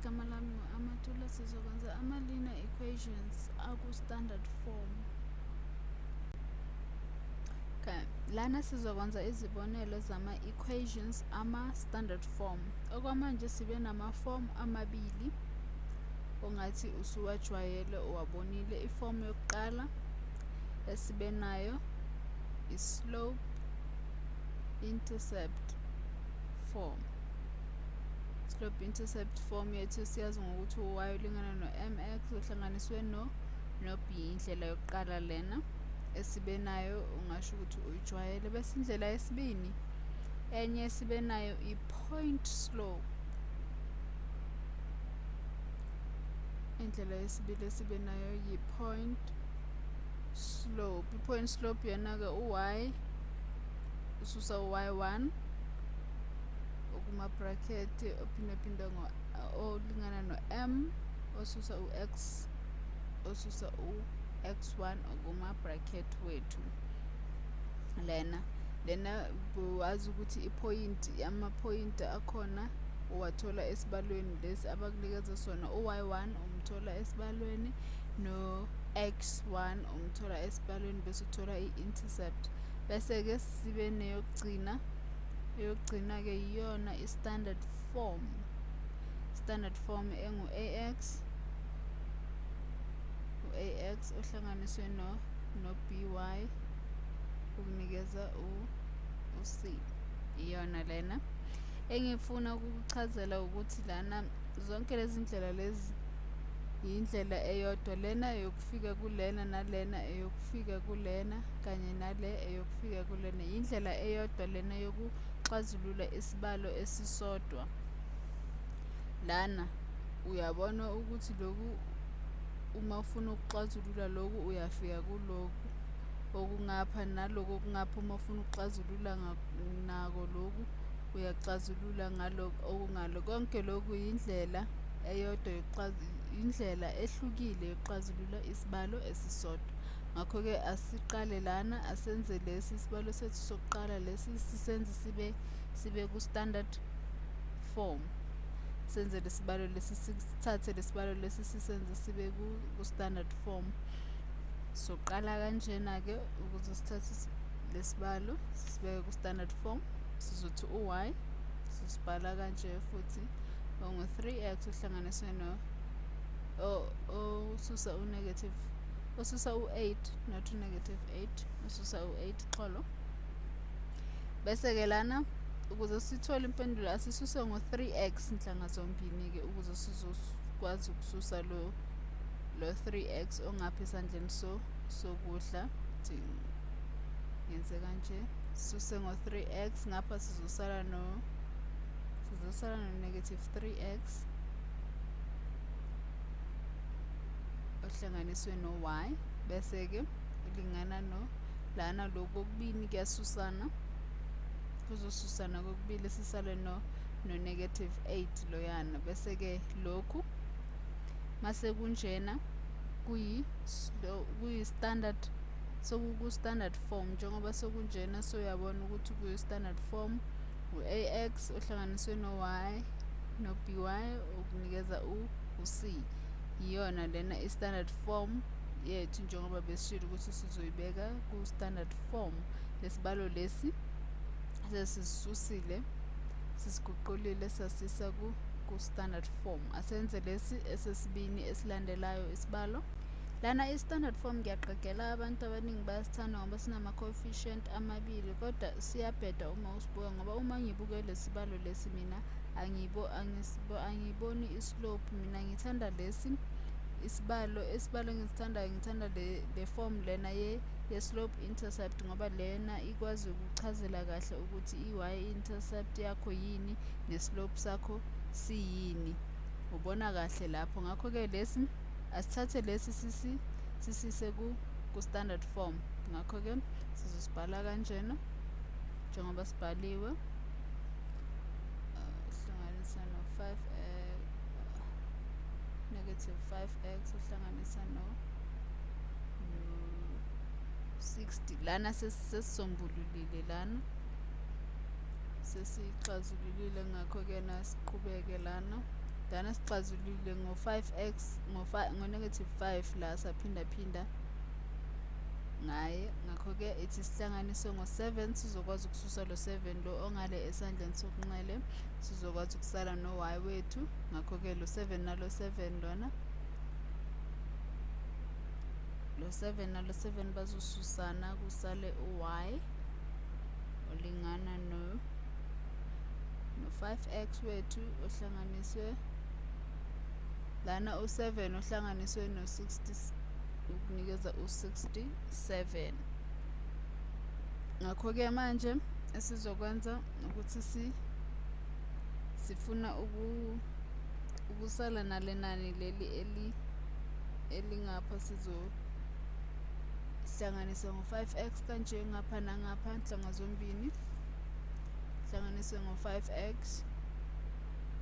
igama lami ngu-Amatula. Sizokwenza ama-linear equations aku-standard form. Okay, lana sizokwenza izibonelo zama-equations ama-standard form. Okwamanje sibe nama-form amabili ongathi usuwajwayele uwabonile. Iform yokuqala esibe nayo i-slope intercept form. Slope intercept form yethu siyazi ngokuthi y ulingana no-mx uhlanganiswe no-b, indlela yokuqala lena esibe nayo ungasho ukuthi uyijwayele. Bese indlela yesibini enye esibe nayo i-point slope. Indlela yesibili esibe nayo yi-point slope. I-point slope yona-ke u-y ususa u-y1 okuma-bracket ophindaphinda olingana no-m osusa u-x osusa u-x1 okuma-bracket wethu. Lena buwazi ukuthi amaphoyinti akhona uwathola esibalweni lesi abakunikeza sona. U-y1 umthola esibalweni no-x1 umthola esibalweni bese uthola i-intercept. Bese-ke sibe neyokugcina. Eyokugcina-ke yiyona i-standard form. Standard form engu-ax. U-ax ohlanganiswe no-by ukunikeza u-c. Iyona lena. Engifuna ukukuchazela ukuthi lana zonke lezi ndlela lezi indlela eyodwa. Lena eyokufika kulena nalena eyokufika kulena kanye nale eyokufika kulena. Indlela eyodwa lena yokuxazulula isibalo esisodwa. Lana uyabona ukuthi loku uma ufuna ukuxazulula loku uyafika kuloku okungapha naloku okungapha. Uma ufuna ukuxazulula nako loku uyaxazulula ngaloko okungalo. Konke loku indlela eyodwa indlela ehlukile yokuxazulula isibalo esisodwa. Ngakho-ke asiqale lana asenze lesi isibalo sethu sokuqala lesi sisenze sibe ku-standard form. Senze lesibalo lesi sithathe lesibalo lesi sisenze sibe ku-standard form. Soqala kanjena-ke ukuze sithathe lesibalo sisibeke ku-standard form. Sizothi u-y sisibhala kanje futhi ongu-3x uhlanganiswe osusa u-negative osusa u-8 not u-negative 8 osusa u-8 xolo. Bese-ke lana ukuze sithole impendulo asisuse ngo-3x nhlanga zombini-ke ukuze sizokwazi ukususa lo 3x ongapha esandleni sokudla. Yenze kanje sisuse ngo-3x ngapha sizosala no-negative 3x ohlanganiswe no-y. Bese-ke ilingana lana lokhu kokubili kuyasusana kuzosusana kokubili sisale no-negative 8 loyana. Bese-ke lokhu mase kunjena kuyi-standard soku-standard form. Njengoba sokunjena soyabona ukuthi kuyi-standard form. U-ax ohlanganiswe no-y no-by okunikeza u-c. Iyona lena i-standard form yethu njengoba besishilo ukuthi sizoyibeka ku-standard form. Lesibalo lesi sesisusile sisiguqulile sasisa ku-standard form. Asenze lesi esesibini esilandelayo isibalo. Lana i-standard form ngiyaqagela abantu abaningi bayasithanda ngoba sinama-coefficient amabili kodwa siyabheda uma usibuka ngoba uma ngibuke lesibalo lesi mina angiboni islope. Mina ngithanda lesi isibalo engisithandayo ngithanda le form lena ye-slope intercept ngoba lena ikwazi ukuchazela kahle ukuthi i-y intercept yakho yini neslope sakho siyini. Ubona kahle lapho. Ngakho-ke lesi asithathe lesi sisise ku-standard form. Ngakho-ke sizosibhala kanjena njengoba sibhaliwe. Hlanganisa no-5 negative 5x uhlanganisa no-60. Lana sesisombululile lana sesixazululile. Ngakho-ke nasiqhubeke lana lana sixazulule ngo-5x ngo-negative 5 la saphindaphinda ngaye. Ngakho-ke ithi sihlanganise ngo-7 sizokwazi ukususa lo 7 lo ongale esandleni sokunxele, sizokwazi ukusala no-y wethu. Ngakho-ke lo 7 nalo 7 lona, lo 7 nalo 7 bazosusana kusale u-y olingana no-5x wethu ohlanganiswe lana u-7 ohlanganiswe no-60 ukunikeza u-67. Ngakho-ke manje esizokwenza ukuthi sifuna ukusala nale nani leli elingapha, sizohlanganisa ngo-5x kanje ngapha nangapha nhlanga zombili, hlanganiswe ngo-5x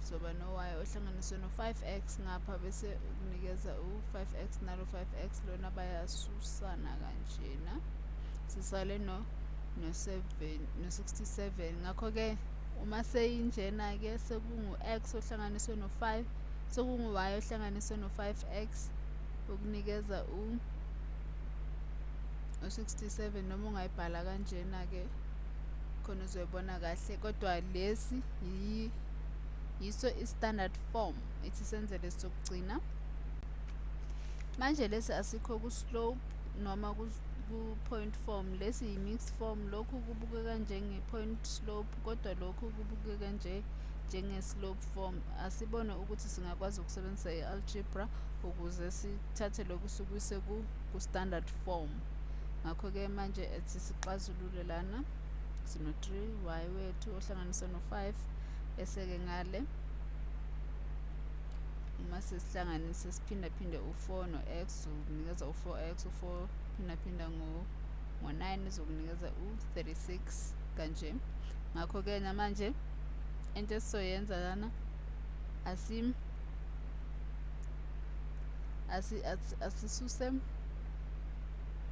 soba no-y ohlanganiswe no-5x ngapha bese ukunikeza u-5x nalo 5x lona bayasusana kanjena, sisale no-67. Ngakho-ke uma seyinjena-ke sekungu-x ohlanganiswe no-5, sekungu-y ohlanganiswe no-5x ukunikeza u-67, noma ungayibhala kanjena-ke khona uzoyibona kahle, kodwa lesi yiso i-standard form. Ithi senze lesi sokugcina manje. Lesi asikho ku-slope noma ku-point form, lesi yi-mixed form. Lokhu kubukeka njenge-point slope kodwa lokhu kubukeka njenge-slope form. Asibone ukuthi singakwazi ukusebenzisa i-algebra ukuze sithathe lokhu sikuyise ku-standard form. Ngakho-ke manje ethi sixazulule lana, sino-3y wethu ohlanganiswe no-5 bese-ke ngale uma sesihlanganise siphindaphinde u-4 no-x uzokunikeza u-4x, u-4 phindaphinda ngo-9 uzokunikeza u-36 kanje. Ngakho-ke namanje into esizoyenza lana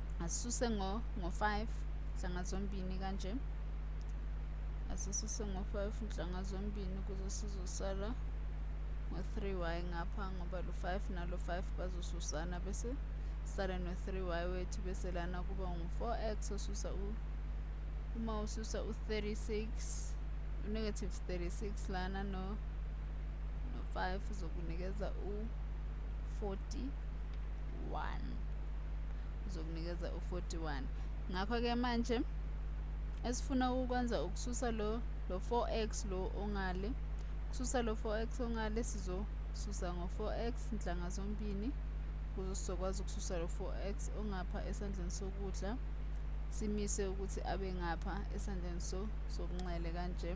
asisuse ngo-5 nhlanga zombili kanje, asisuse ngo-5 nhlanga zombili kuze sizosala ngo-3y ngapha ngoba lo 5 nalo 5 bazosusana bese sale no-3y wethu bese lana kuba ngu-4x osusa uma ususa u-36 u-negative 36 lana no-5 uzokunikeza u-41, uzokunikeza u-41. Ngakho-ke manje esifuna ukwenza ukususa lo 4x lo ongale, ukususa lo 4x ongale sizosusa ngo-4x nhlanga zombili kuze sizokwazi ukususa lo 4x ongapha esandleni sokudla simise ukuthi abe ngapha esandleni sokunxele kanje.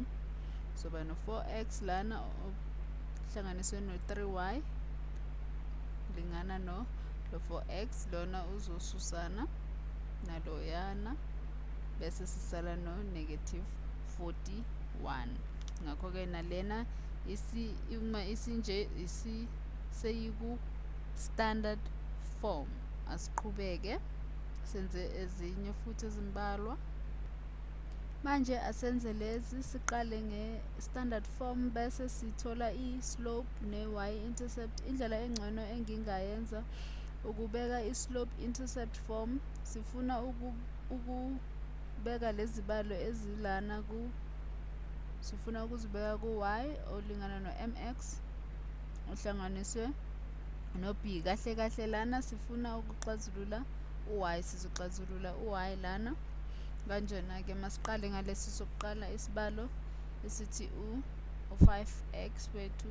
Soba no-4x lana hlanganiswe no-3y lingana lo 4x lona uzosusana naloyana bese sisala no-negative 41. Ngakho-ke nalena uma isinje seyiku-standard form. Asiqhubeke senze ezinye futhi ezimbalwa. Manje asenze lezi, siqale nge-standard form bese sithola i-slope ne-y-intercept. Indlela engcono engingayenza ukubeka i-slope intercept form. Sifuna ukubeka lezi balo ezilana sifuna ukuzibeka ku-y olingana no-mx uhlanganiswe no-b. Kahle kahle lana sifuna ukuxazulula u-y, sizoxazulula u-y lana kanjena-ke masiqale ngalesi sokuqala isibalo esithi u-5x wethu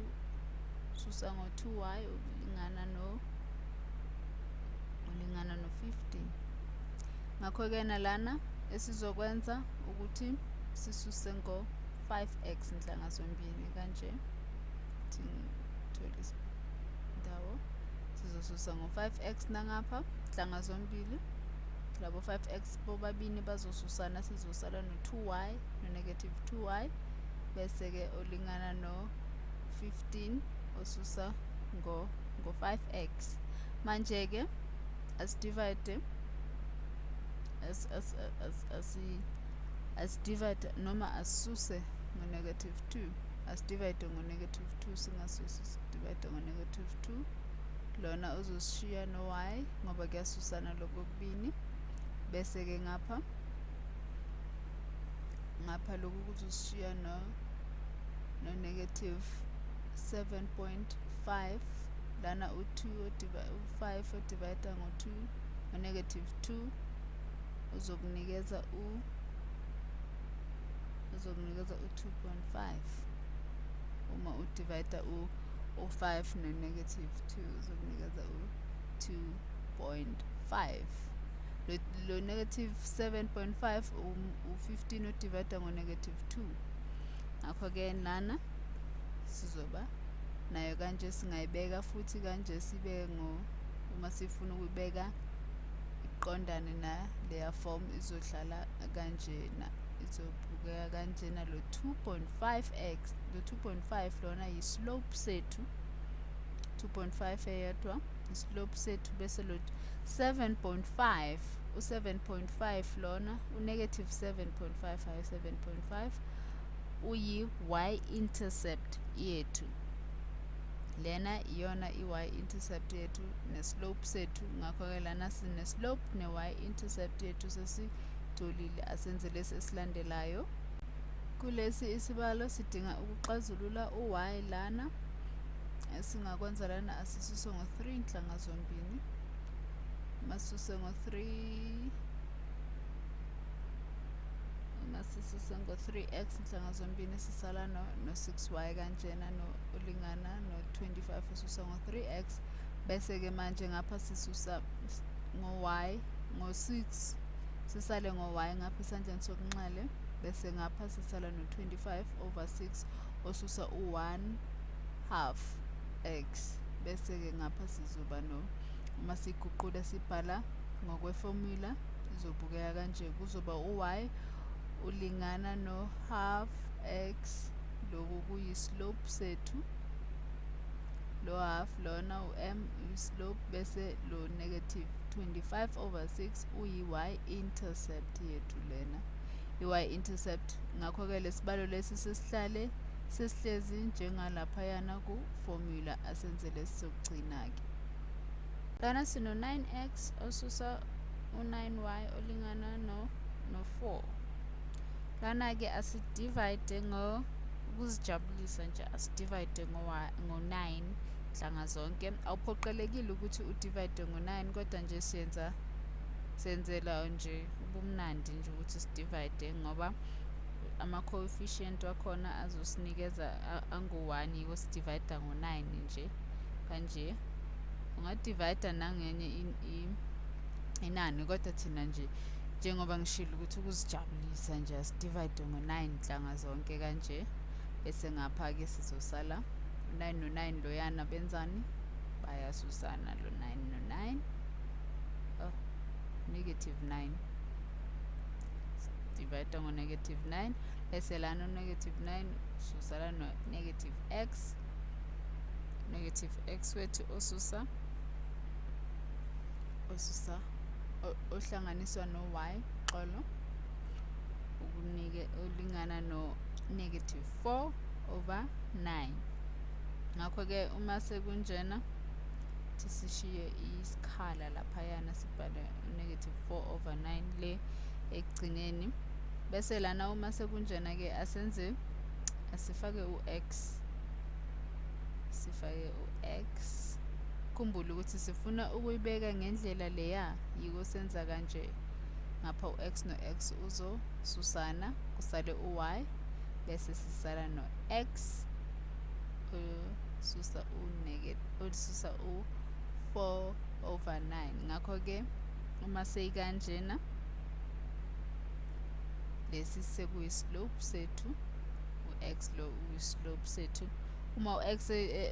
susa ngo-2y ulingana no-15. Ngakho-ke nalana esizokwenza ukuthi sisuse ngo-5x nhlanga zombili kanje. Thole indawo, sizosusa ngo-5x nangapha nhlanga zombili, labo 5x bobabini bazosusana, sizosala no-2y no-negative 2y bese-ke olingana no-15 osusa ngo-5x. Manje-ke asidivide asidivide noma asisuse ngo-negative 2, asidivide ngo-negative 2 singasusi sidivide ngo-negative 2 lona uzosishiya no-y ngoba kuyasusana lokubili bese-ke ngapha lokhu kuzosishiya no-negative 7.5 lana u5 odivida ngo-2 no-negative 2 uzokunikeza u2.5 uma udivida u5 no-negative 2 uzokunikeza u2.5 lo negative 7.5 u15 odivida ngo-negative 2 ngakho-ke lana sizoba nayo kanje singayibeka futhi kanje sibeke uma sifuna ukubeka iqondane na leya form izohlala kanjena izobukeka kanjena lo 2.5x lo 2.5 lona yi-slope sethu 2.5 eyedwa islope sethu bese lo 7.5 u7.5 lona u-negative 7.5 hayi 7.5 uyi-y intercept yethu lena iyona i-y intercept yethu neslope sethu ngakho-ke lana sine-slope ne-y intercept yethu sesitholile asenze lesi esilandelayo kulesi isibalo sidinga ukuxazulula u-y lana esingakwenza lana asisuse ngo-3 inhlanga zombili masisuse ngo-3x inhlanga zombili sisala no-6y kanjena olingana no-25 ususa ngo-3x bese-ke manje ngapha sisusa ngo-y ngo-6 sisale ngo-y ngapha esandleni sokunxele bese ngapha sisala no-25 over 6 osusa u-1 half x bese-ke ngapha sizoba uma siguqula sibhala ngokweformula izobukeka kanje kuzoba u-y ulingana no-half x lokhu kuyi-slope sethu lo half lona u-m uyi-slope bese lo negative 25 over 6 uyi-y intercept yethu lena i-y intercept ngakho-ke lesibalo lesi sesihlezi njengalaphayana ku-formula asenze lesi sokugcina-ke lana sino-9x osusa u-9y olingana no-4 lana-ke asidivide ukuzijabulisa nje asidivide ngo-9 nhlanga zonke awuphoqelekile ukuthi udivide ngo-9 kodwa nje siyenzela nje ubumnandi nje ukuthi sidivide ngoba ama-coefficient wakhona azosinikeza angu-1 yiko sidivida ngo-9 nje kanje ungadivida nangenye inani kodwa thina nje njengoba ngishilo ukuthi ukuzijabulisa nje asidivide ngo-9 nhlanga zonke kanje bese ngapha-ke sizosala u9 no9 loyana benzani bayasusana lo 9 no9 negative 9 divide ngo-negative 9 bese lana u-negative 9 susala no-negative x negative x wethu ohlanganiswa no-y xolo olingana no-negative 4 over 9 ngakho-ke uma sekunjena sishiye isikhala laphayana sibhale negative 4 over 9 le ekugcineni bese lana uma sekunjena-ke asifake u-x khumbula ukuthi sifuna ukuyibeka ngendlela leya yiko senza kanje ngapha u-x no-x uzosusana kusale u-y bese sisala no-x osusa u-4 over 9 ngakho-ke uma seyikanjena lesi sekuyi-slope sethu u-x lo uyi-slope sethu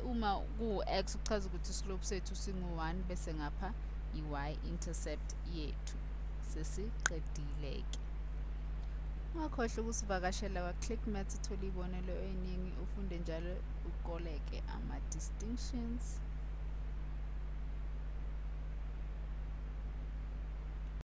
uma kuwu-x kuchaza ukuthi islope sethu singu-1 bese ngapha i-y intercept yethu sesiqedile-ke ungakhohlwa ukusivakashela kwa-ClickMaths uthole ibonelo eningi ufunde njalo ukoleke ama-distinctions